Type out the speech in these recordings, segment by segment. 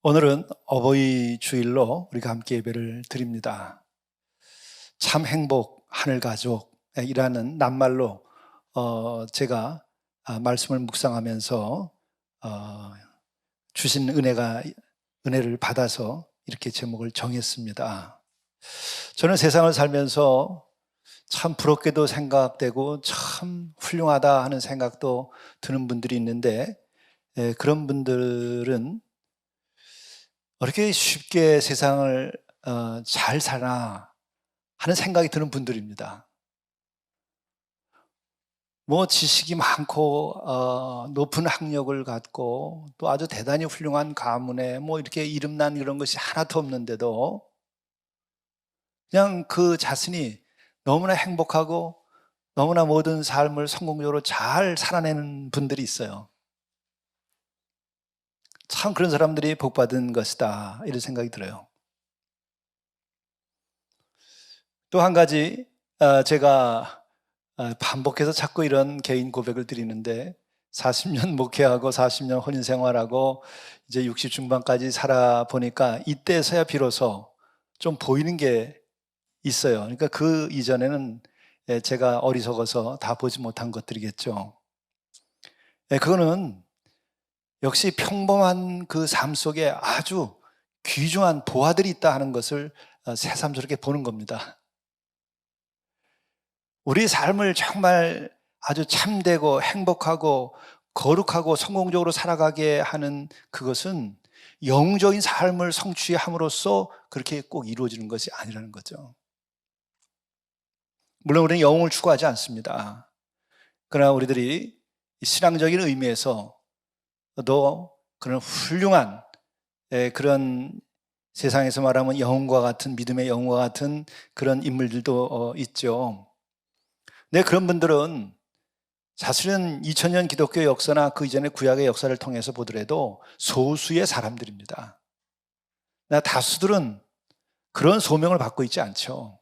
오늘은 어버이 주일로 우리가 함께 예배를 드립니다. 참 행복 하늘 가족이라는 낱말로 제가 말씀을 묵상하면서 주신 은혜를 받아서 이렇게 제목을 정했습니다. 저는 세상을 살면서 참 부럽게도 생각되고 참 훌륭하다 하는 생각도 드는 분들이 있는데, 그런 분들은 어떻게 쉽게 세상을 잘 사나 하는 생각이 드는 분들입니다. 뭐 지식이 많고 높은 학력을 갖고 또 아주 대단히 훌륭한 가문에 뭐 이렇게 이름난 이런 것이 하나도 없는데도 그냥 그 자신이 너무나 행복하고 너무나 모든 삶을 성공적으로 잘 살아내는 분들이 있어요. 참 그런 사람들이 복받은 것이다 이런 생각이 들어요. 또 한 가지, 제가 반복해서 자꾸 이런 개인 고백을 드리는데, 40년 목회하고 40년 혼인 생활하고 이제 60 중반까지 살아보니까 이때서야 비로소 좀 보이는 게 있어요. 그러니까 그 이전에는 제가 어리석어서 다 보지 못한 것들이겠죠. 그거는 역시 평범한 그 삶 속에 아주 귀중한 보화들이 있다 하는 것을 새삼스럽게 보는 겁니다. 우리 삶을 정말 아주 참되고 행복하고 거룩하고 성공적으로 살아가게 하는 그것은 영적인 삶을 성취함으로써 그렇게 꼭 이루어지는 것이 아니라는 거죠. 물론 우리는 영웅을 추구하지 않습니다. 그러나 우리들이 신앙적인 의미에서 더 그런 훌륭한 그런 세상에서 말하면 영웅과 같은 믿음의 영웅과 같은 그런 인물들도 있죠. 네, 그런 분들은 사실은 2000년 기독교 역사나 그 이전의 구약의 역사를 통해서 보더라도 소수의 사람들입니다. 다수들은 그런 소명을 받고 있지 않죠.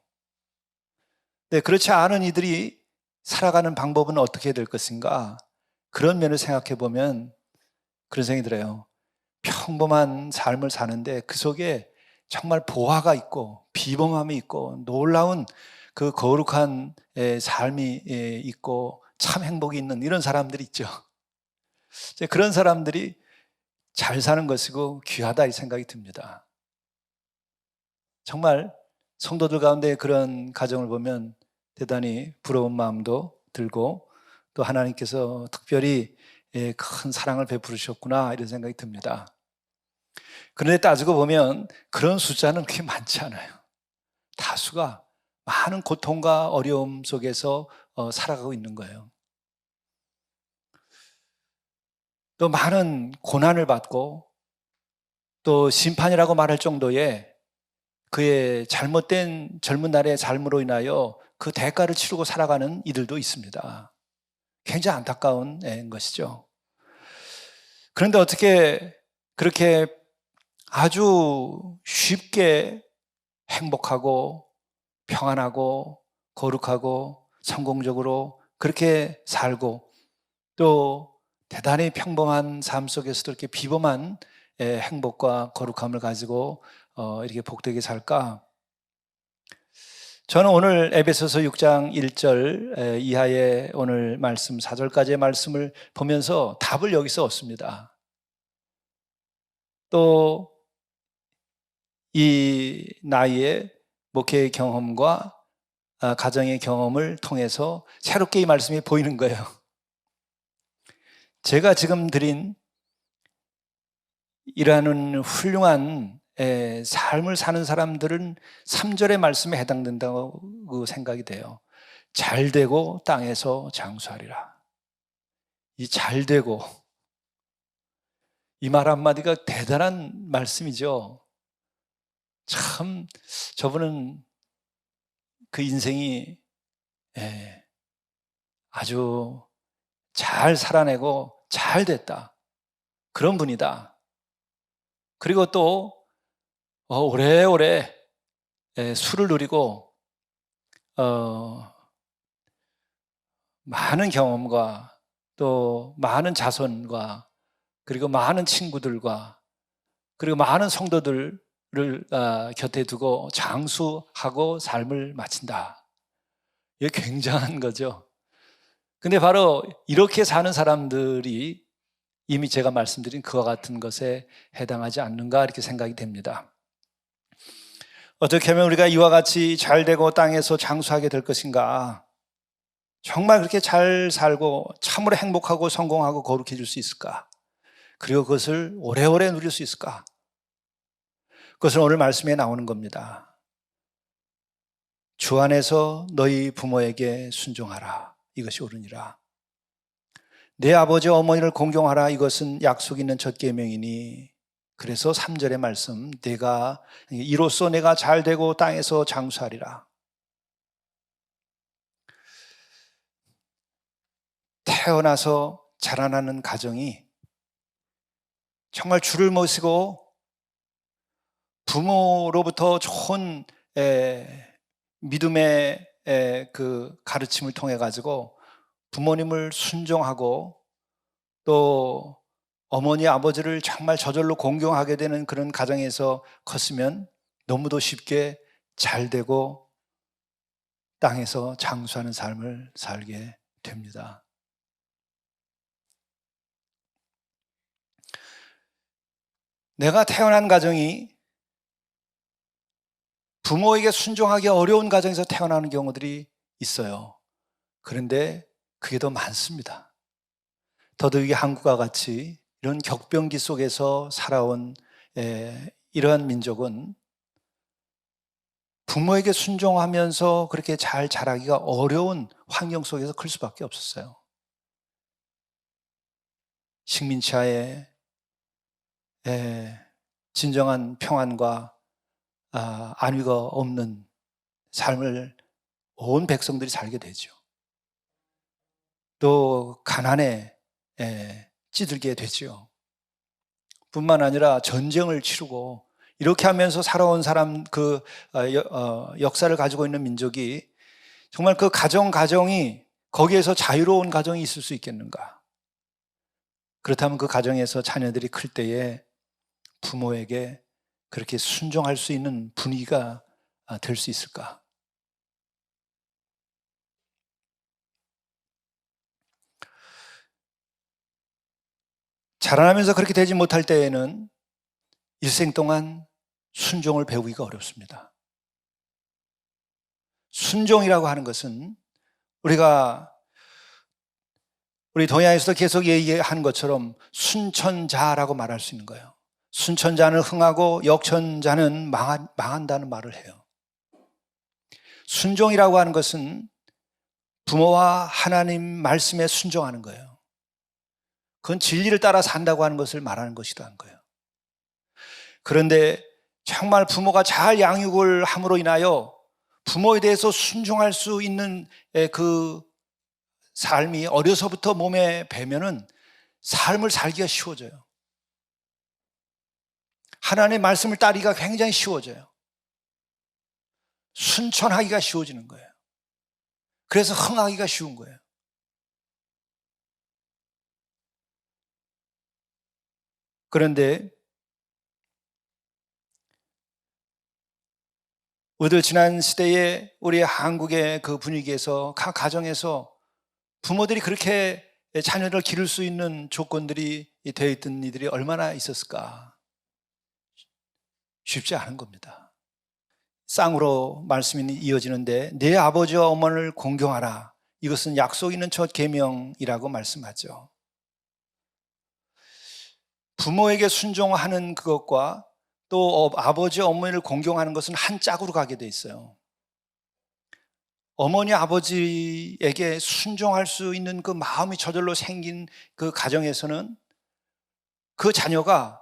네, 그렇지 않은 이들이 살아가는 방법은 어떻게 될 것인가? 그런 면을 생각해 보면 그런 생각이 들어요. 평범한 삶을 사는데 그 속에 정말 보화가 있고 비범함이 있고 놀라운 그 거룩한 삶이 있고 참 행복이 있는 이런 사람들이 있죠. 그런 사람들이 잘 사는 것이고 귀하다 이 생각이 듭니다. 정말 성도들 가운데 그런 가정을 보면 대단히 부러운 마음도 들고 또 하나님께서 특별히 큰 사랑을 베푸셨구나 이런 생각이 듭니다. 그런데 따지고 보면 그런 숫자는 그렇게 많지 않아요. 다수가 많은 고통과 어려움 속에서 살아가고 있는 거예요. 또 많은 고난을 받고 또 심판이라고 말할 정도의 그의 잘못된 젊은 날의 삶으로 인하여 그 대가를 치르고 살아가는 이들도 있습니다. 굉장히 안타까운 것이죠. 그런데 어떻게 그렇게 아주 쉽게 행복하고 평안하고 거룩하고 성공적으로 그렇게 살고 또 대단히 평범한 삶 속에서도 이렇게 비범한 행복과 거룩함을 가지고 이렇게 복되게 살까? 저는 오늘 에베소서 6장 1절 이하의 오늘 말씀 4절까지의 말씀을 보면서 답을 여기서 얻습니다. 또 이 나이에 목회의 경험과 가정의 경험을 통해서 새롭게 이 말씀이 보이는 거예요. 제가 지금 드린 이러한 훌륭한 삶을 사는 사람들은 3절의 말씀에 해당된다고 생각이 돼요. 잘되고 땅에서 장수하리라. 이 잘되고 이 말 한마디가 대단한 말씀이죠. 참 저분은 그 인생이 아주 잘 살아내고 잘 됐다. 그런 분이다. 그리고 또 오래오래 수를 누리고 많은 경험과 또 많은 자손과 그리고 많은 친구들과 그리고 많은 성도들을 곁에 두고 장수하고 삶을 마친다. 이게 굉장한 거죠. 근데 바로 이렇게 사는 사람들이 이미 제가 말씀드린 그와 같은 것에 해당하지 않는가 이렇게 생각이 됩니다. 어떻게 하면 우리가 이와 같이 잘 되고 땅에서 장수하게 될 것인가? 정말 그렇게 잘 살고 참으로 행복하고 성공하고 거룩해질 수 있을까? 그리고 그것을 오래오래 누릴 수 있을까? 그것은 오늘 말씀에 나오는 겁니다. 주 안에서 너희 부모에게 순종하라. 이것이 옳으니라. 내 아버지 어머니를 공경하라. 이것은 약속 있는 첫 계명이니. 그래서 3절의 말씀, 이로써 내가 잘 되고 땅에서 장수하리라. 태어나서 자라나는 가정이 정말 주를 모시고 부모로부터 좋은 믿음의 그 가르침을 통해 가지고 부모님을 순종하고 또 어머니 아버지를 정말 저절로 공경하게 되는 그런 가정에서 컸으면 너무도 쉽게 잘 되고 땅에서 장수하는 삶을 살게 됩니다. 내가 태어난 가정이 부모에게 순종하기 어려운 가정에서 태어나는 경우들이 있어요. 그런데 그게 더 많습니다. 더더욱이 한국과 같이 이런 격변기 속에서 살아온 이러한 민족은 부모에게 순종하면서 그렇게 잘 자라기가 어려운 환경 속에서 클 수밖에 없었어요. 식민지하에 진정한 평안과 안위가 없는 삶을 온 백성들이 살게 되죠. 또 가난에 찌들게 되죠. 뿐만 아니라 전쟁을 치르고 이렇게 하면서 살아온 사람 역사를 가지고 있는 민족이 정말 그 가정이 거기에서 자유로운 가정이 있을 수 있겠는가? 그렇다면 그 가정에서 자녀들이 클 때에 부모에게 그렇게 순종할 수 있는 분위기가 될 수 있을까? 자라나면서 그렇게 되지 못할 때에는 일생 동안 순종을 배우기가 어렵습니다. 순종이라고 하는 것은 우리 동양에서도 계속 얘기하는 것처럼 순천자라고 말할 수 있는 거예요. 순천자는 흥하고 역천자는 망한다는 말을 해요. 순종이라고 하는 것은 부모와 하나님 말씀에 순종하는 거예요. 그건 진리를 따라 산다고 하는 것을 말하는 것이라는 거예요. 그런데 정말 부모가 잘 양육을 함으로 인하여 부모에 대해서 순종할 수 있는 그 삶이 어려서부터 몸에 배면은 삶을 살기가 쉬워져요. 하나님의 말씀을 따르기가 굉장히 쉬워져요. 순천하기가 쉬워지는 거예요. 그래서 흥하기가 쉬운 거예요. 그런데 우리들 지난 시대에 우리 한국의 그 분위기에서 각 가정에서 부모들이 그렇게 자녀를 기를 수 있는 조건들이 되어 있던 이들이 얼마나 있었을까? 쉽지 않은 겁니다. 쌍으로 말씀이 이어지는데 내 아버지와 어머니를 공경하라. 이것은 약속 있는 첫 계명이라고 말씀하죠. 부모에게 순종하는 그것과 또 아버지 어머니를 공경하는 것은 한 짝으로 가게 돼 있어요. 어머니 아버지에게 순종할 수 있는 그 마음이 저절로 생긴 그 가정에서는 그 자녀가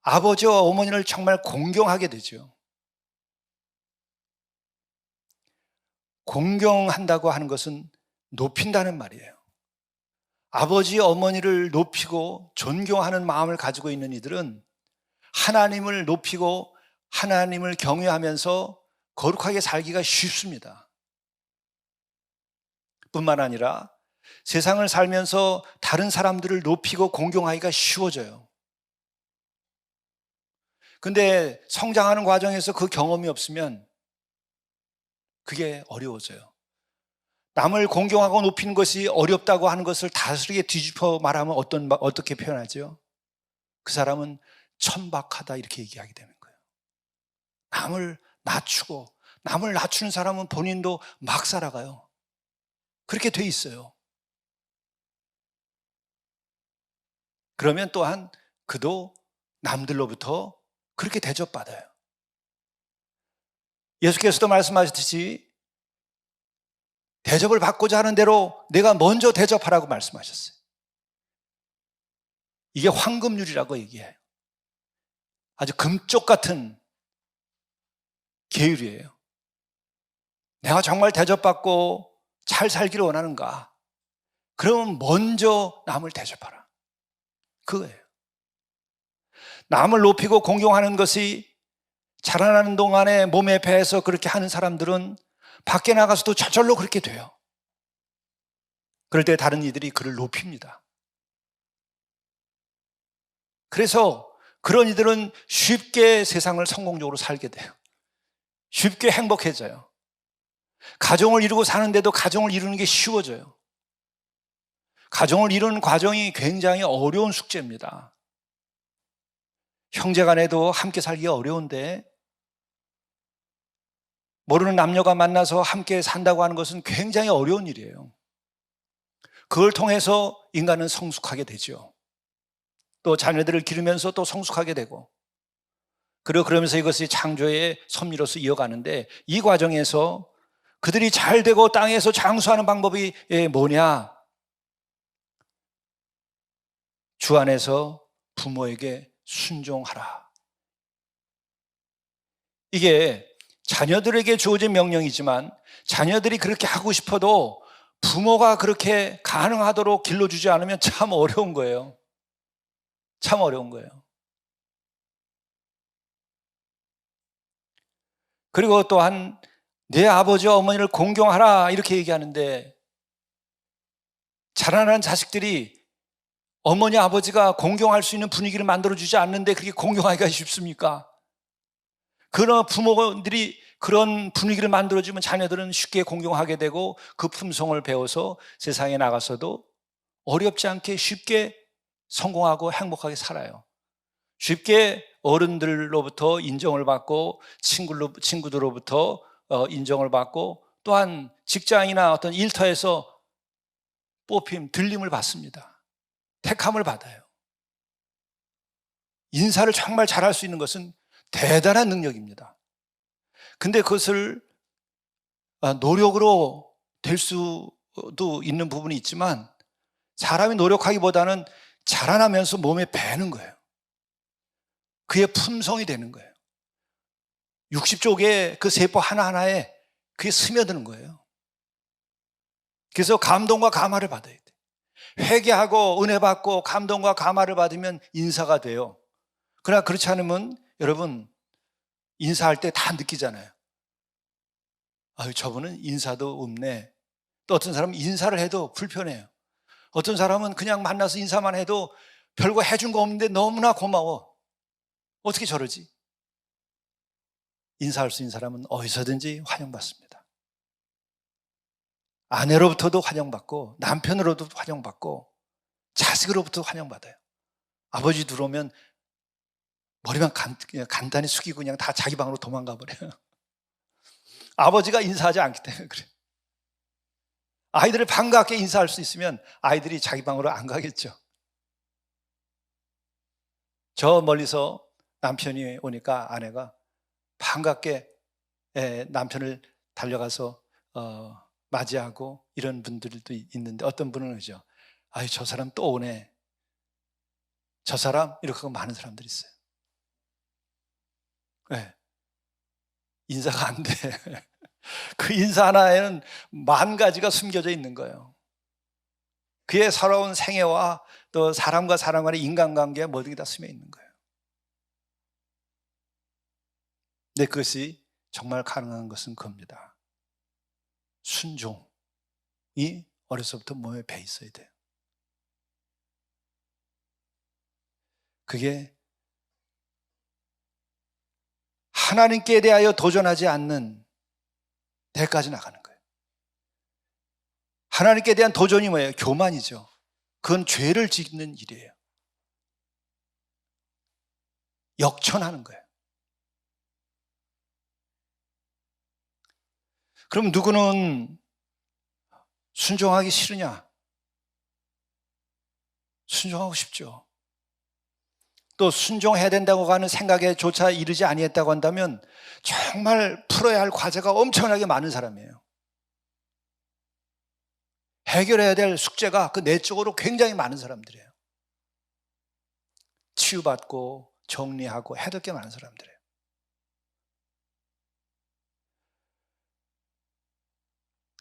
아버지와 어머니를 정말 공경하게 되죠. 공경한다고 하는 것은 높인다는 말이에요. 아버지 어머니를 높이고 존경하는 마음을 가지고 있는 이들은 하나님을 높이고 하나님을 경외하면서 거룩하게 살기가 쉽습니다. 뿐만 아니라 세상을 살면서 다른 사람들을 높이고 공경하기가 쉬워져요. 근데 성장하는 과정에서 그 경험이 없으면 그게 어려워져요. 남을 공경하고 높이는 것이 어렵다고 하는 것을 다스리게 뒤집어 말하면 어떻게 표현하죠? 그 사람은 천박하다 이렇게 얘기하게 되는 거예요. 남을 낮추고, 남을 낮추는 사람은 본인도 막 살아가요. 그렇게 돼 있어요. 그러면 또한 그도 남들로부터 그렇게 대접받아요. 예수께서도 말씀하셨듯이 대접을 받고자 하는 대로 내가 먼저 대접하라고 말씀하셨어요. 이게 황금률이라고 얘기해요. 아주 금쪽 같은 계율이에요. 내가 정말 대접받고 잘 살기를 원하는가? 그러면 먼저 남을 대접하라. 그거예요. 남을 높이고 공경하는 것이 자라나는 동안에 몸에 배에서 그렇게 하는 사람들은 밖에 나가서도 저절로 그렇게 돼요. 그럴 때 다른 이들이 그를 높입니다. 그래서 그런 이들은 쉽게 세상을 성공적으로 살게 돼요. 쉽게 행복해져요. 가정을 이루고 사는데도 가정을 이루는 게 쉬워져요. 가정을 이루는 과정이 굉장히 어려운 숙제입니다. 형제 간에도 함께 살기가 어려운데 모르는 남녀가 만나서 함께 산다고 하는 것은 굉장히 어려운 일이에요. 그걸 통해서 인간은 성숙하게 되죠. 또 자녀들을 기르면서 또 성숙하게 되고, 그리고 그러면서 이것이 창조의 섭리로서 이어가는데, 이 과정에서 그들이 잘 되고 땅에서 장수하는 방법이 뭐냐? 주 안에서 부모에게 순종하라. 이게 자녀들에게 주어진 명령이지만 자녀들이 그렇게 하고 싶어도 부모가 그렇게 가능하도록 길러주지 않으면 참 어려운 거예요. 참 어려운 거예요. 그리고 또한 내 아버지와 어머니를 공경하라 이렇게 얘기하는데, 자라나는 자식들이 어머니 아버지가 공경할 수 있는 분위기를 만들어주지 않는데 그렇게 공경하기가 쉽습니까? 그러나 부모들이 그런 분위기를 만들어주면 자녀들은 쉽게 공경하게 되고 그 품성을 배워서 세상에 나가서도 어렵지 않게 쉽게 성공하고 행복하게 살아요. 쉽게 어른들로부터 인정을 받고 친구들로부터 인정을 받고, 또한 직장이나 어떤 일터에서 들림을 받습니다. 택함을 받아요. 인사를 정말 잘할 수 있는 것은 대단한 능력입니다. 근데 그것을 노력으로 될 수도 있는 부분이 있지만, 사람이 노력하기보다는 자라나면서 몸에 배는 거예요. 그의 품성이 되는 거예요. 60쪽의 그 세포 하나하나에 그게 스며드는 거예요. 그래서 감동과 감화를 받아야 돼요. 회개하고 은혜 받고 감동과 감화를 받으면 인사가 돼요. 그러나 그렇지 않으면 여러분, 인사할 때 다 느끼잖아요. 아유, 저분은 인사도 없네. 또 어떤 사람은 인사를 해도 불편해요. 어떤 사람은 그냥 만나서 인사만 해도 별거 해준 거 없는데 너무나 고마워. 어떻게 저러지? 인사할 수 있는 사람은 어디서든지 환영받습니다. 아내로부터도 환영받고 남편으로부터도 환영받고 자식으로부터도 환영받아요. 아버지 들어오면 머리만 간단히 숙이고 그냥 다 자기 방으로 도망가 버려요. 아버지가 인사하지 않기 때문에 그래요. 아이들을 반갑게 인사할 수 있으면 아이들이 자기 방으로 안 가겠죠. 저 멀리서 남편이 오니까 아내가 반갑게 남편을 달려가서 맞이하고 이런 분들도 있는데, 어떤 분은 그죠. 아유, 저 사람 또 오네. 저 사람 이렇게 하고 많은 사람들이 있어요. 네. 인사가 안 돼. 그 인사 하나에는 만 가지가 숨겨져 있는 거예요. 그의 살아온 생애와 또 사람과 사람 간의 인간관계에 모든 게 다 스며 있는 거예요. 근데 그것이 정말 가능한 것은 그겁니다. 순종이 어려서부터 몸에 배 있어야 돼요. 그게 하나님께 대하여 도전하지 않는 데까지 나가는 거예요. 하나님께 대한 도전이 뭐예요? 교만이죠. 그건 죄를 짓는 일이에요. 역천하는 거예요. 그럼 누구는 순종하기 싫으냐? 순종하고 싶죠. 또 순종해야 된다고 하는 생각에조차 이르지 아니했다고 한다면 정말 풀어야 할 과제가 엄청나게 많은 사람이에요. 해결해야 될 숙제가 그 내적으로 굉장히 많은 사람들이에요. 치유받고 정리하고 해야 될 게 많은 사람들이에요.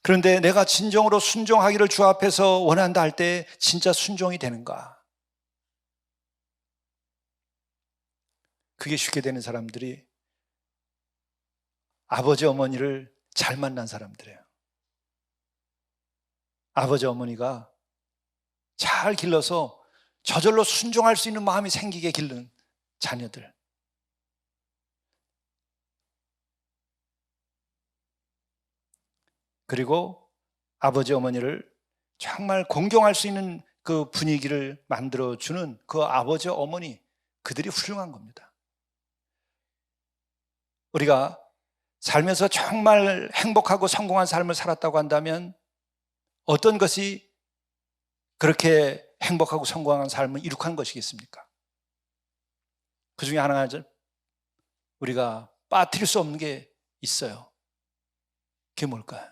그런데 내가 진정으로 순종하기를 주 앞에서 원한다 할 때 진짜 순종이 되는가? 그게 쉽게 되는 사람들이 아버지 어머니를 잘 만난 사람들이에요. 아버지 어머니가 잘 길러서 저절로 순종할 수 있는 마음이 생기게 기른 자녀들. 그리고 아버지 어머니를 정말 공경할 수 있는 그 분위기를 만들어주는 그 아버지 어머니, 그들이 훌륭한 겁니다. 우리가 살면서 정말 행복하고 성공한 삶을 살았다고 한다면 어떤 것이 그렇게 행복하고 성공한 삶을 이룩한 것이겠습니까? 그 중에 하나가 우리가 빠뜨릴 수 없는 게 있어요. 그게 뭘까요?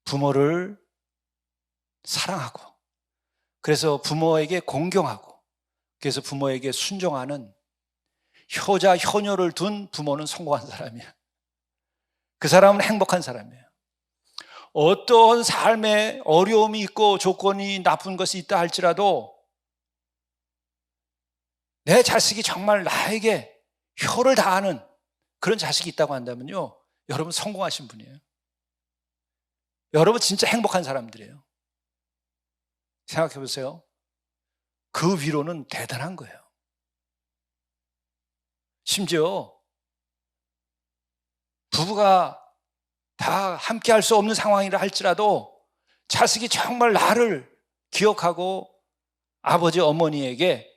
부모를 사랑하고, 그래서 부모에게 공경하고, 그래서 부모에게 순종하는 효자, 효녀를 둔 부모는 성공한 사람이에요. 그 사람은 행복한 사람이에요. 어떤 삶에 어려움이 있고 조건이 나쁜 것이 있다 할지라도 내 자식이 정말 나에게 효를 다하는 그런 자식이 있다고 한다면요, 여러분 성공하신 분이에요. 여러분 진짜 행복한 사람들이에요. 생각해 보세요. 그 위로는 대단한 거예요. 심지어 부부가 다 함께 할 수 없는 상황이라 할지라도 자식이 정말 나를 기억하고 아버지 어머니에게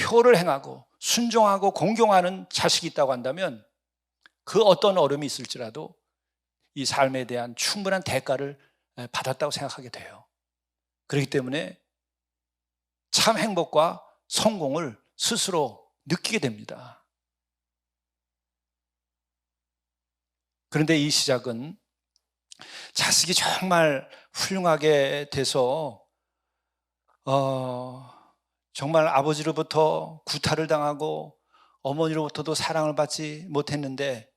효를 행하고 순종하고 공경하는 자식이 있다고 한다면 그 어떤 어려움이 있을지라도 이 삶에 대한 충분한 대가를 받았다고 생각하게 돼요. 그렇기 때문에 참 행복과 성공을 스스로 느끼게 됩니다. 그런데 이 시작은 자식이 정말 훌륭하게 돼서 정말 아버지로부터 구타를 당하고 어머니로부터도 사랑을 받지 못했는데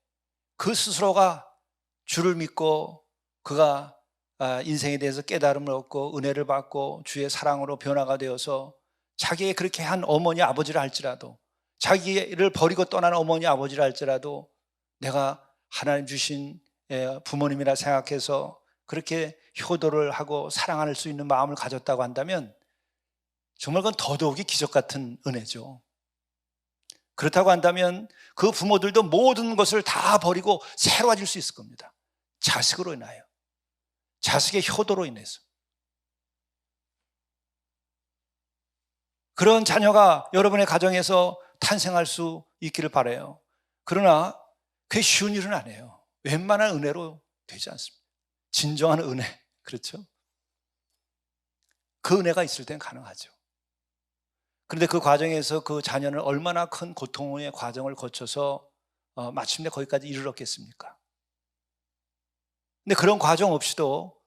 그 스스로가 주를 믿고 그가 인생에 대해서 깨달음을 얻고 은혜를 받고 주의 사랑으로 변화가 되어서 자기의 그렇게 한 어머니 아버지를 할지라도, 자기를 버리고 떠난 어머니 아버지를 할지라도 내가 하나님 주신 부모님이라 생각해서 그렇게 효도를 하고 사랑할 수 있는 마음을 가졌다고 한다면 정말 그건 더더욱이 기적 같은 은혜죠. 그렇다고 한다면 그 부모들도 모든 것을 다 버리고 새로워질 수 있을 겁니다. 자식으로 인하여, 자식의 효도로 인해서. 그런 자녀가 여러분의 가정에서 탄생할 수 있기를 바라요. 그러나 그게 쉬운 일은 아니에요. 웬만한 은혜로 되지 않습니다. 진정한 은혜, 그렇죠? 그 은혜가 있을 땐 가능하죠. 그런데 그 과정에서 그 자녀는 얼마나 큰 고통의 과정을 거쳐서 마침내 거기까지 이르렀겠습니까? 근데 그런 과정 없이도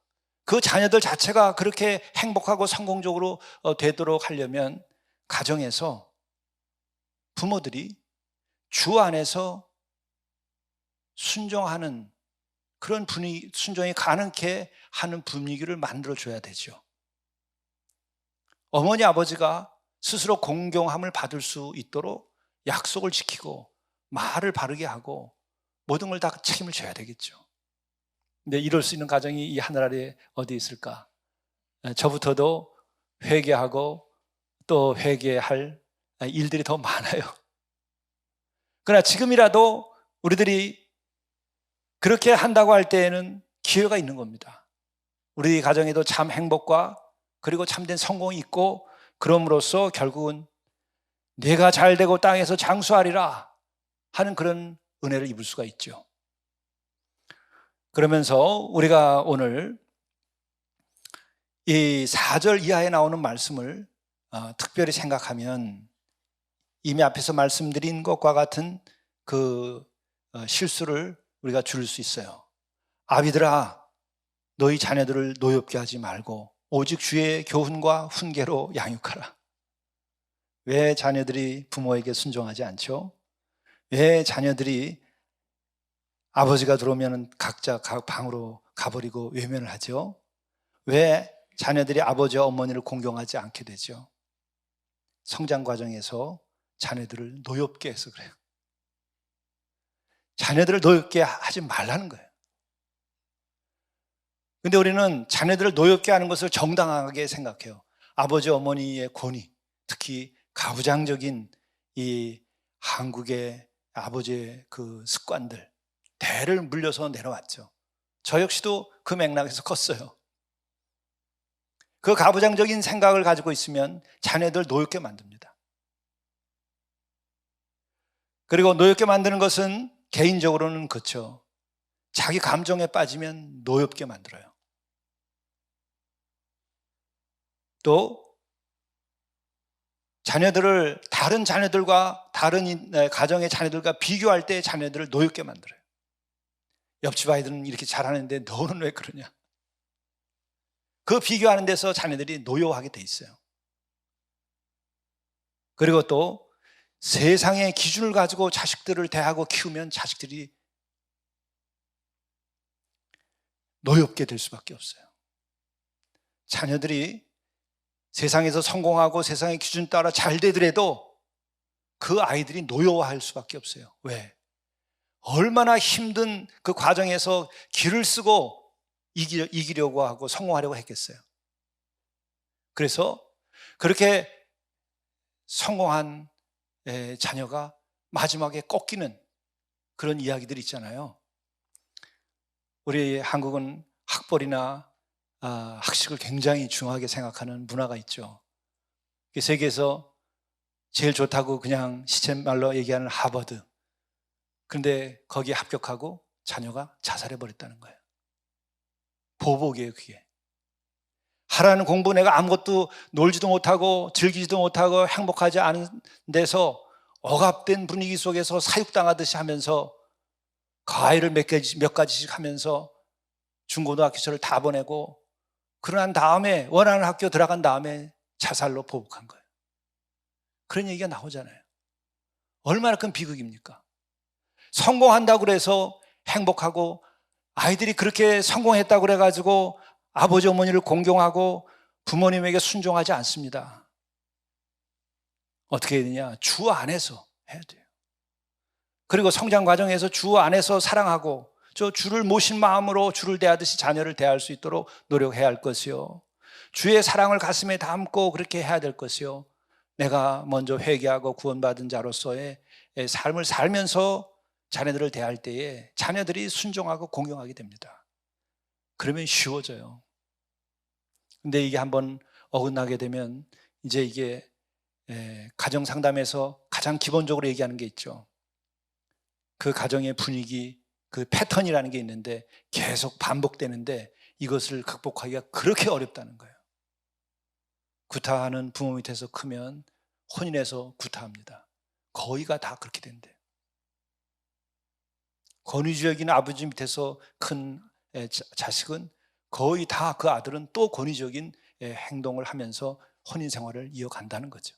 그 자녀들 자체가 그렇게 행복하고 성공적으로 되도록 하려면 가정에서 부모들이 주 안에서 순종하는 그런 분위기, 순종이 가능케 하는 분위기를 만들어줘야 되죠. 어머니 아버지가 스스로 공경함을 받을 수 있도록 약속을 지키고 말을 바르게 하고 모든 걸 다 책임을 져야 되겠죠. 근데 이럴 수 있는 가정이 이 하늘 아래 어디 있을까? 저부터도 회개하고 또 회개할 일들이 더 많아요. 그러나 지금이라도 우리들이 그렇게 한다고 할 때에는 기회가 있는 겁니다. 우리 가정에도 참 행복과 그리고 참된 성공이 있고, 그럼으로써 결국은 내가 잘 되고 땅에서 장수하리라 하는 그런 은혜를 입을 수가 있죠. 그러면서 우리가 오늘 이 4절 이하에 나오는 말씀을 특별히 생각하면 이미 앞에서 말씀드린 것과 같은 그 실수를 우리가 줄일 수 있어요. 아비들아, 너희 자녀들을 노엽게 하지 말고 오직 주의 교훈과 훈계로 양육하라. 왜 자녀들이 부모에게 순종하지 않죠? 왜 자녀들이 아버지가 들어오면 각자 각 방으로 가버리고 외면을 하죠? 왜 자녀들이 아버지와 어머니를 공경하지 않게 되죠? 성장 과정에서 자녀들을 노엽게 해서 그래요. 자녀들을 노엽게 하지 말라는 거예요. 근데 우리는 자녀들을 노엽게 하는 것을 정당하게 생각해요. 아버지 어머니의 권위, 특히 가부장적인 이 한국의 아버지의 그 습관들, 대를 물려서 내려왔죠. 저 역시도 그 맥락에서 컸어요. 그 가부장적인 생각을 가지고 있으면 자녀들 노엽게 만듭니다. 그리고 노엽게 만드는 것은 개인적으로는 그렇죠. 자기 감정에 빠지면 노엽게 만들어요. 또 자녀들을 다른 자녀들과 다른 가정의 자녀들과 비교할 때 자녀들을 노엽게 만들어요. 옆집 아이들은 이렇게 잘하는데 너는 왜 그러냐? 그 비교하는 데서 자녀들이 노여워하게 돼 있어요. 그리고 또 세상의 기준을 가지고 자식들을 대하고 키우면 자식들이 노엽게 될 수밖에 없어요. 자녀들이 세상에서 성공하고 세상의 기준 따라 잘 되더라도 그 아이들이 노여워할 수밖에 없어요. 왜? 얼마나 힘든 그 과정에서 기를 쓰고 이기려고 하고 성공하려고 했겠어요. 그래서 그렇게 성공한 자녀가 마지막에 꺾이는 그런 이야기들이 있잖아요. 우리 한국은 학벌이나 학식을 굉장히 중요하게 생각하는 문화가 있죠. 세계에서 제일 좋다고 그냥 시쳇말로 얘기하는 하버드. 그런데 거기에 합격하고 자녀가 자살해버렸다는 거예요. 보복이에요, 그게. 하라는 공부 내가 아무것도 놀지도 못하고 즐기지도 못하고 행복하지 않은 데서 억압된 분위기 속에서 사육당하듯이 하면서 과외를 몇 가지씩 하면서 중고등학교를 다 보내고 그러난 다음에 원하는 학교 들어간 다음에 자살로 보복한 거예요. 그런 얘기가 나오잖아요. 얼마나 큰 비극입니까? 성공한다고 그래서 행복하고 아이들이 그렇게 성공했다고 그래가지고 아버지 어머니를 공경하고 부모님에게 순종하지 않습니다. 어떻게 해야 되냐? 주 안에서 해야 돼요. 그리고 성장 과정에서 주 안에서 사랑하고 저 주를 모신 마음으로 주를 대하듯이 자녀를 대할 수 있도록 노력해야 할 것이요. 주의 사랑을 가슴에 담고 그렇게 해야 될 것이요. 내가 먼저 회개하고 구원받은 자로서의 삶을 살면서 자녀들을 대할 때에 자녀들이 순종하고 공경하게 됩니다. 그러면 쉬워져요. 근데 이게 한번 어긋나게 되면 이제 이게 가정 상담에서 가장 기본적으로 얘기하는 게 있죠. 그 가정의 분위기, 그 패턴이라는 게 있는데 계속 반복되는데 이것을 극복하기가 그렇게 어렵다는 거예요. 구타하는 부모 밑에서 크면 혼인해서 구타합니다. 거의가 다 그렇게 된대요. 권위주의적인 아버지 밑에서 큰 자식은 거의 다 그 아들은 또 권위적인 행동을 하면서 혼인 생활을 이어간다는 거죠.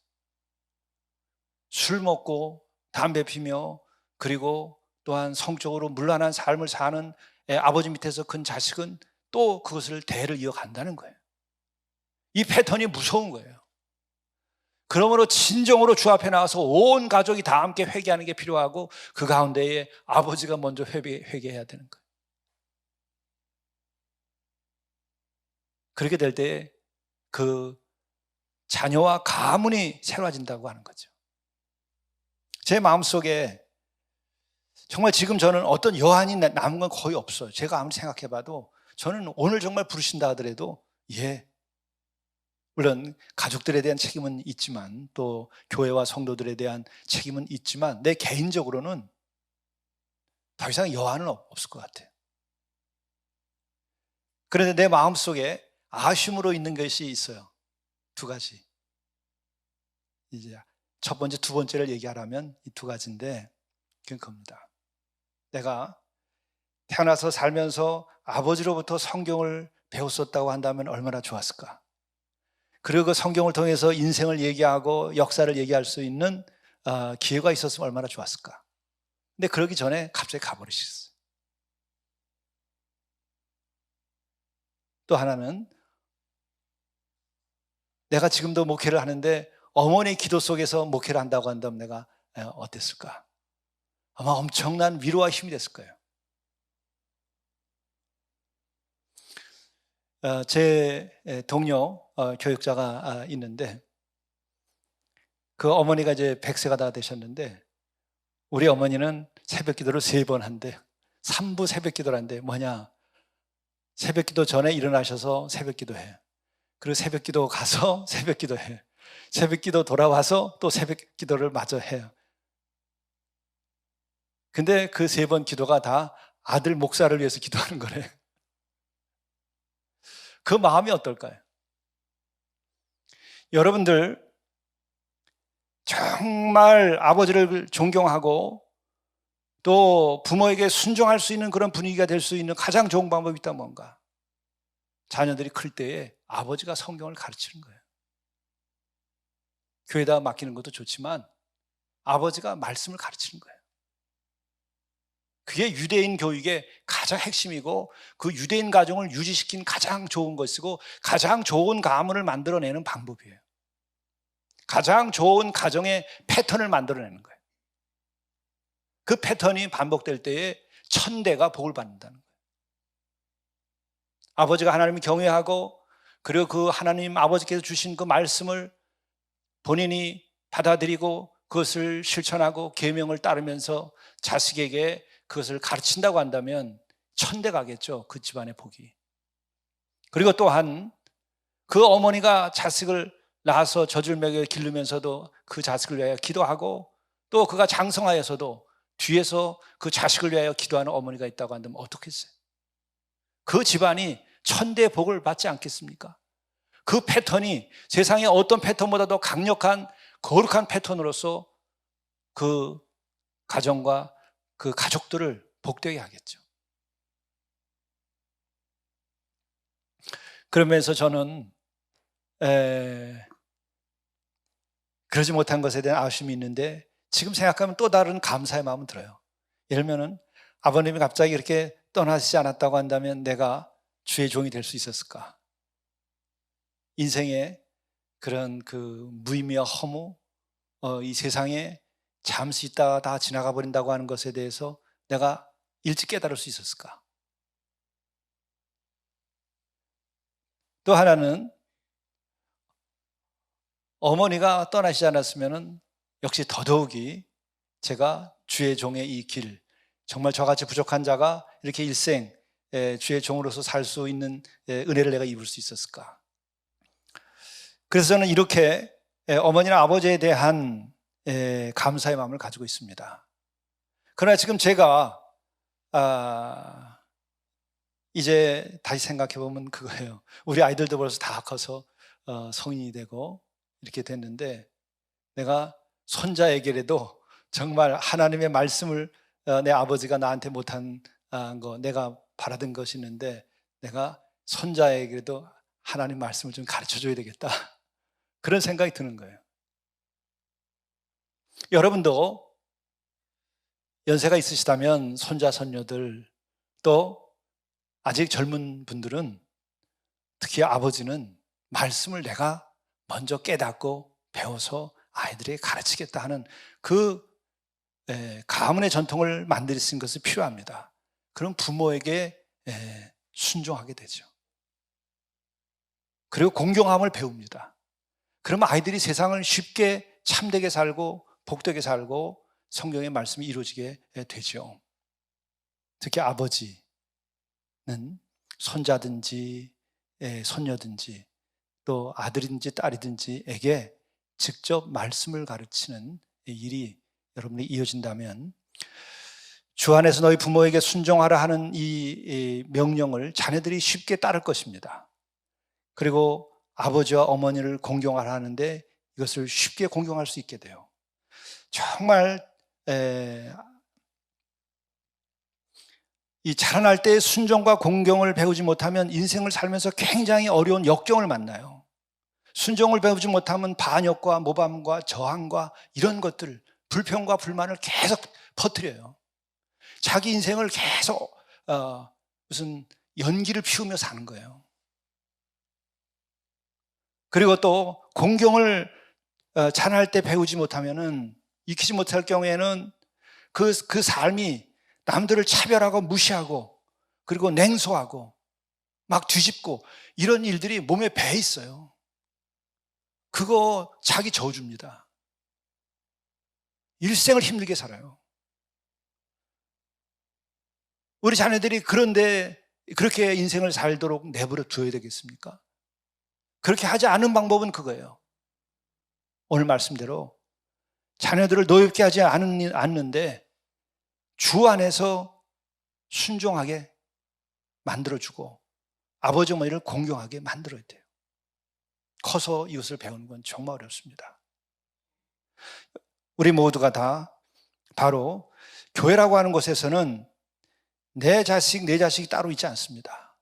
술 먹고 담배 피며 그리고 또한 성적으로 문란한 삶을 사는 아버지 밑에서 큰 자식은 또 그것을 대를 이어간다는 거예요. 이 패턴이 무서운 거예요. 그러므로 진정으로 주 앞에 나와서 온 가족이 다 함께 회개하는 게 필요하고 그 가운데에 아버지가 먼저 회개해야 되는 거예요. 그렇게 될 때 그 자녀와 가문이 새로워진다고 하는 거죠. 제 마음속에 정말 지금 저는 어떤 여한이 남은 건 거의 없어요. 제가 아무리 생각해봐도 저는 오늘 정말 부르신다 하더라도 물론 가족들에 대한 책임은 있지만 또 교회와 성도들에 대한 책임은 있지만 내 개인적으로는 더 이상 여한은 없을 것 같아요. 그런데 내 마음속에 아쉬움으로 있는 것이 있어요. 두 가지. 이제 첫 번째, 두 번째를 얘기하라면 이 두 가지인데 그건 겁니다. 내가 태어나서 살면서 아버지로부터 성경을 배웠었다고 한다면 얼마나 좋았을까. 그리고 그 성경을 통해서 인생을 얘기하고 역사를 얘기할 수 있는 기회가 있었으면 얼마나 좋았을까. 근데 그러기 전에 갑자기 가버리셨어요. 또 하나는 내가 지금도 목회를 하는데 어머니의 기도 속에서 목회를 한다고 한다면 내가 어땠을까? 아마 엄청난 위로와 힘이 됐을 거예요. 제 동료 교육자가 있는데 그 어머니가 이제 100세가 다 되셨는데 우리 어머니는 새벽 기도를 3번 한대. 3부 새벽 기도를 한대. 뭐냐? 새벽 기도 전에 일어나셔서 새벽 기도해. 그리고 새벽 기도 가서 새벽 기도해. 새벽 기도 돌아와서 또 새벽 기도를 마저 해요. 근데 그 3번 기도가 다 아들 목사를 위해서 기도하는 거래. 그 마음이 어떨까요? 여러분들 정말 아버지를 존경하고 또 부모에게 순종할 수 있는 그런 분위기가 될 수 있는 가장 좋은 방법이 있다면 뭔가? 자녀들이 클 때에 아버지가 성경을 가르치는 거예요. 교회에다 맡기는 것도 좋지만 아버지가 말씀을 가르치는 거예요. 그게 유대인 교육의 가장 핵심이고 그 유대인 가정을 유지시킨 가장 좋은 것이고 가장 좋은 가문을 만들어내는 방법이에요. 가장 좋은 가정의 패턴을 만들어내는 거예요. 그 패턴이 반복될 때에 천대가 복을 받는다는 거예요. 아버지가 하나님을 경외하고 그리고 그 하나님 아버지께서 주신 그 말씀을 본인이 받아들이고 그것을 실천하고 계명을 따르면서 자식에게 그것을 가르친다고 한다면 천대 가겠죠. 그 집안의 복이. 그리고 또한 그 어머니가 자식을 낳아서 젖을 먹여 기르면서도 그 자식을 위하여 기도하고 또 그가 장성하여서도 뒤에서 그 자식을 위하여 기도하는 어머니가 있다고 한다면 어떻겠어요? 그 집안이 천대의 복을 받지 않겠습니까? 그 패턴이 세상의 어떤 패턴보다도 강력한 거룩한 패턴으로서 그 가정과 그 가족들을 복되게 하겠죠. 그러면서 저는 그러지 못한 것에 대한 아쉬움이 있는데 지금 생각하면 또 다른 감사의 마음은 들어요. 예를 들면 아버님이 갑자기 이렇게 떠나시지 않았다고 한다면 내가 주의 종이 될 수 있었을까? 인생의 그런 그 무의미와 허무, 이 세상에 잠시 있다가 다 지나가 버린다고 하는 것에 대해서 내가 일찍 깨달을 수 있었을까? 또 하나는 어머니가 떠나시지 않았으면 역시 더더욱이 제가 주의 종의 이 길, 정말 저같이 부족한 자가 이렇게 일생 주의 종으로서 살 수 있는 은혜를 내가 입을 수 있었을까? 그래서 저는 이렇게 어머니나 아버지에 대한 감사의 마음을 가지고 있습니다. 그러나 지금 제가 이제 다시 생각해 보면 그거예요. 우리 아이들도 벌써 다 커서 성인이 되고 이렇게 됐는데 내가 손자에게라도 정말 하나님의 말씀을 내 아버지가 나한테 못한 거 내가 바라던 것이 있는데 내가 손자에게도 하나님 말씀을 좀 가르쳐 줘야 되겠다. 그런 생각이 드는 거예요. 여러분도 연세가 있으시다면 손자, 손녀들 또 아직 젊은 분들은 특히 아버지는 말씀을 내가 먼저 깨닫고 배워서 아이들에게 가르치겠다 하는 그 가문의 전통을 만드신 것이 필요합니다. 그럼 부모에게 순종하게 되죠. 그리고 공경함을 배웁니다. 그러면 아이들이 세상을 쉽게 참되게 살고 복되게 살고 성경의 말씀이 이루어지게 되죠. 특히 아버지는 손자든지 손녀든지 또 아들이든지 딸이든지에게 직접 말씀을 가르치는 일이 여러분이 이어진다면 주 안에서 너희 부모에게 순종하라 하는 이 명령을 자녀들이 쉽게 따를 것입니다. 그리고 아버지와 어머니를 공경하라 하는데 이것을 쉽게 공경할 수 있게 돼요. 정말 이 자라날 때 순종과 공경을 배우지 못하면 인생을 살면서 굉장히 어려운 역경을 만나요. 순종을 배우지 못하면 반역과 모함과 저항과 이런 것들, 불평과 불만을 계속 퍼뜨려요. 자기 인생을 계속 무슨 연기를 피우며 사는 거예요. 그리고 또 공경을 자라날 때 배우지 못하면은, 익히지 못할 경우에는 그 삶이 남들을 차별하고 무시하고 그리고 냉소하고 막 뒤집고 이런 일들이 몸에 배 있어요. 그거 자기 저주입니다. 일생을 힘들게 살아요. 우리 자녀들이 그런데 그렇게 인생을 살도록 내버려 두어야 되겠습니까? 그렇게 하지 않은 방법은 그거예요. 오늘 말씀대로 자녀들을 노엽게 하지 않는데 주 안에서 순종하게 만들어주고 아버지 어머니를 공경하게 만들어야 돼요. 커서 이것을 배우는 건 정말 어렵습니다. 우리 모두가 다 바로 교회라고 하는 곳에서는 내 자식이 따로 있지 않습니다.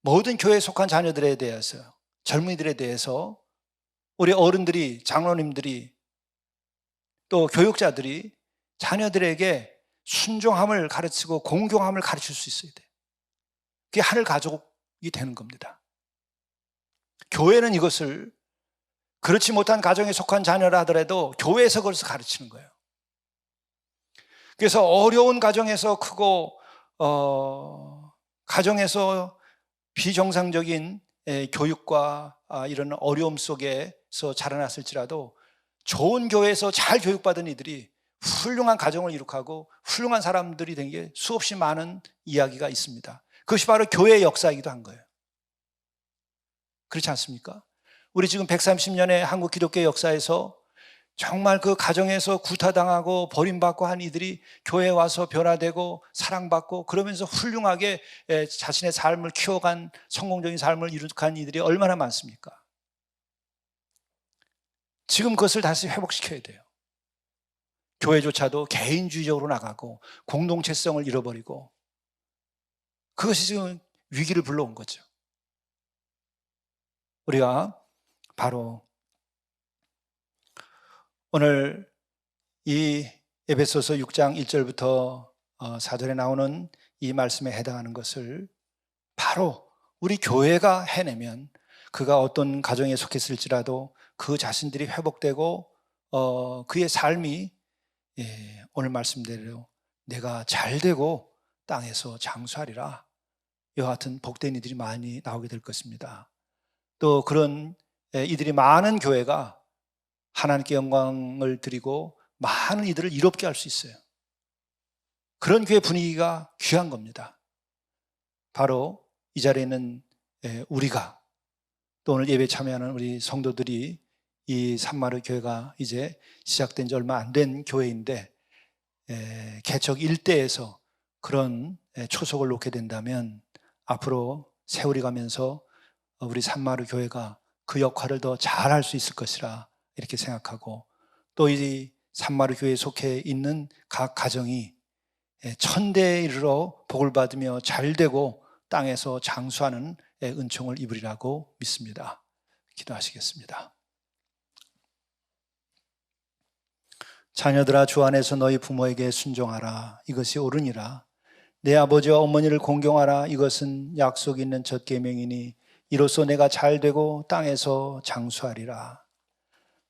모든 교회에 속한 자녀들에 대해서, 젊은이들에 대해서 우리 어른들이, 장로님들이 또 교육자들이 자녀들에게 순종함을 가르치고 공경함을 가르칠 수 있어야 돼요. 그게 하늘 가족이 되는 겁니다. 교회는 이것을 그렇지 못한 가정에 속한 자녀라 하더라도 교회에서 그것을 가르치는 거예요. 그래서 어려운 가정에서 크고 가정에서 비정상적인 교육과 이런 어려움 속에서 자라났을지라도 좋은 교회에서 잘 교육받은 이들이 훌륭한 가정을 이룩하고 훌륭한 사람들이 된 게 수없이 많은 이야기가 있습니다. 그것이 바로 교회의 역사이기도 한 거예요. 그렇지 않습니까? 우리 지금 130년의 한국 기독교의 역사에서 정말 그 가정에서 구타당하고 버림받고 한 이들이 교회에 와서 변화되고 사랑받고 그러면서 훌륭하게 자신의 삶을 키워간, 성공적인 삶을 이룩한 이들이 얼마나 많습니까? 지금 그것을 다시 회복시켜야 돼요. 교회조차도 개인주의적으로 나가고 공동체성을 잃어버리고 그것이 지금 위기를 불러온 거죠. 우리가 바로 오늘 이 에베소서 6장 1절부터 4절에 나오는 이 말씀에 해당하는 것을 바로 우리 교회가 해내면 그가 어떤 가정에 속했을지라도 그 자신들이 회복되고 그의 삶이 오늘 말씀대로 내가 잘되고 땅에서 장수하리라, 이와 같은 복된 이들이 많이 나오게 될 것입니다. 또 그런 이들이 많은 교회가 하나님께 영광을 드리고 많은 이들을 이롭게 할 수 있어요. 그런 교회 분위기가 귀한 겁니다. 바로 이 자리에 있는 우리가, 또 오늘 예배 참여하는 우리 성도들이 이 산마르 교회가 이제 시작된 지 얼마 안 된 교회인데 개척 일대에서 그런 초석을 놓게 된다면 앞으로 세월이 가면서 우리 산마르 교회가 그 역할을 더 잘할 수 있을 것이라 이렇게 생각하고, 또 이 산마르 교회에 속해 있는 각 가정이 천대에 이르러 복을 받으며 잘되고 땅에서 장수하는 은총을 입으리라고 믿습니다. 기도하시겠습니다. 자녀들아, 주 안에서 너희 부모에게 순종하라, 이것이 옳으니라. 내 아버지와 어머니를 공경하라, 이것은 약속 있는 첫 계명이니 이로써 내가 잘되고 땅에서 장수하리라.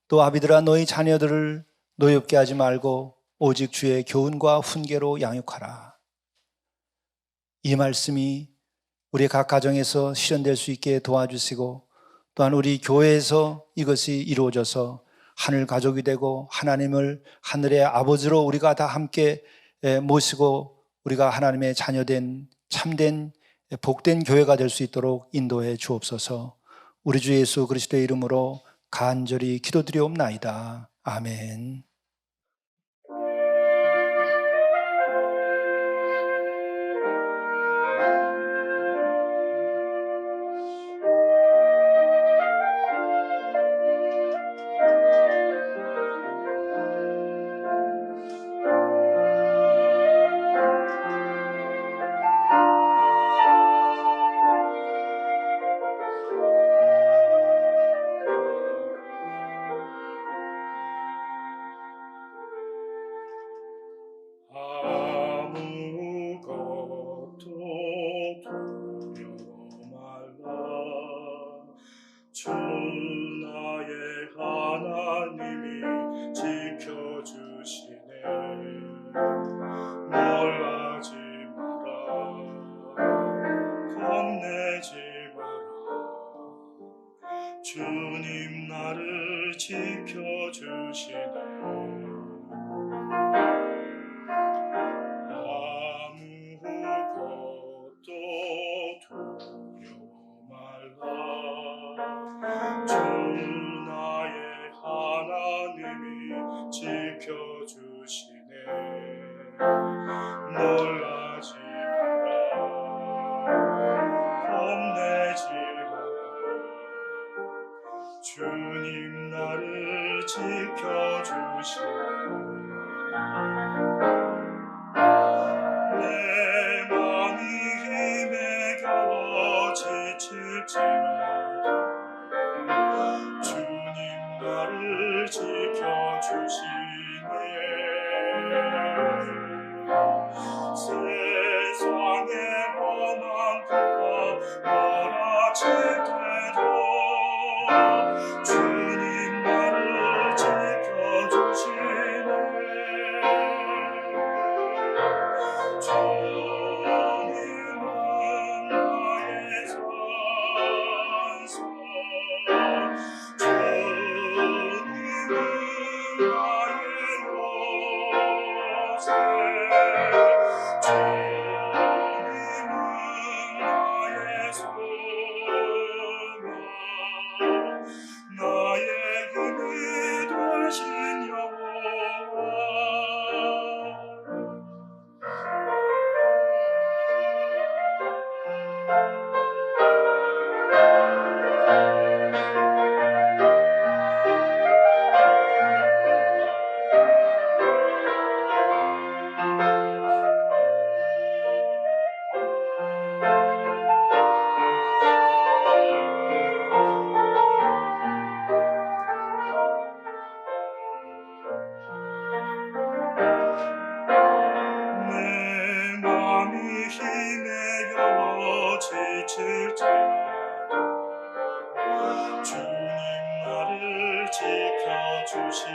또 아비들아, 너희 자녀들을 노엽게 하지 말고 오직 주의 교훈과 훈계로 양육하라. 이 말씀이 우리 각 가정에서 실현될 수 있게 도와주시고, 또한 우리 교회에서 이것이 이루어져서 하늘 가족이 되고 하나님을 하늘의 아버지로 우리가 다 함께 모시고 우리가 하나님의 자녀된 참된 복된 교회가 될 수 있도록 인도해 주옵소서. 우리 주 예수 그리스도의 이름으로 간절히 기도드리옵나이다. 아멘. 아무것도 두려워 말라. 주 나의 하나님이 지켜주시네. 놀라지 마라. 겁내지 마라. 주님 나를 지켜주시네. 아무것도 두려워 말라. 주 나의 하나님이 지켜주시네. 놀라지 마라. 겁내지 마라. 주님 나를 지켜주시네. 내 맘이 힘에 겨워 지칠지라도 주님 나를 지켜주시네. 세상의 험한 그가 몰아칠 때도 주님 나를 지켜주시네. 주님은 나의 산성, 주님은 나의 요새, 주님은 나의 소망, 나의 힘이 되신 여호와. 내 맘이 힘에 겨워 지칠지라도 주님 나를 지켜주시네.